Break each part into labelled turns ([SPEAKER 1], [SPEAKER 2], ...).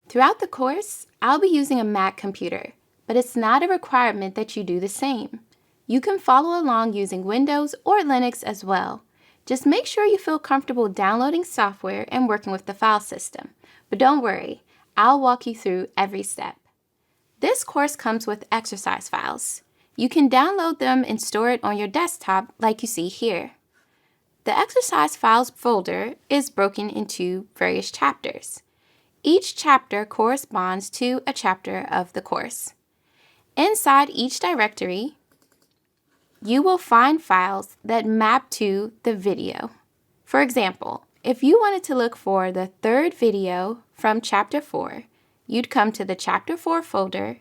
[SPEAKER 1] Throughout the course, I'll be using a Mac computer, but it's not a requirement that you do the same. You can follow along using Windows or Linux as well. Just make sure you feel comfortable downloading software and working with the file system. But don't worry, I'll walk you through every step. This course comes with exercise files. You can download them and store it on your desktop like you see here. The exercise files folder is broken into various chapters. Each chapter corresponds to a chapter of the course. Inside each directory, you will find files that map to the video. For example, if you wanted to look for the third video from Chapter 4, you'd come to the Chapter 4 folder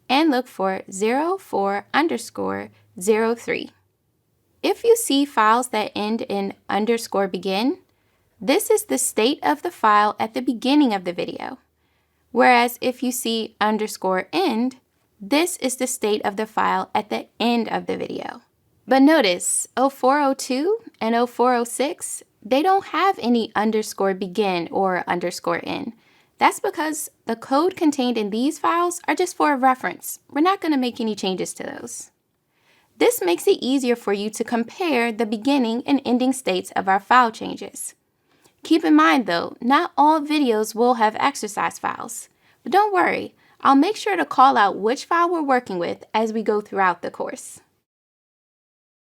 [SPEAKER 1] and look for 04_03. If you see files that end in _begin, this is the state of the file at the beginning of the video. Whereas if you see _end, this is the state of the file at the end of the video. But notice 0402 and 0406, they don't have any _begin or _end. That's because the code contained in these files are just for a reference. We're not going to make any changes to those. This makes it easier for you to compare the beginning and ending states of our file changes. Keep in mind though, not all videos will have exercise files. But don't worry, I'll make sure to call out which file we're working with as we go throughout the course.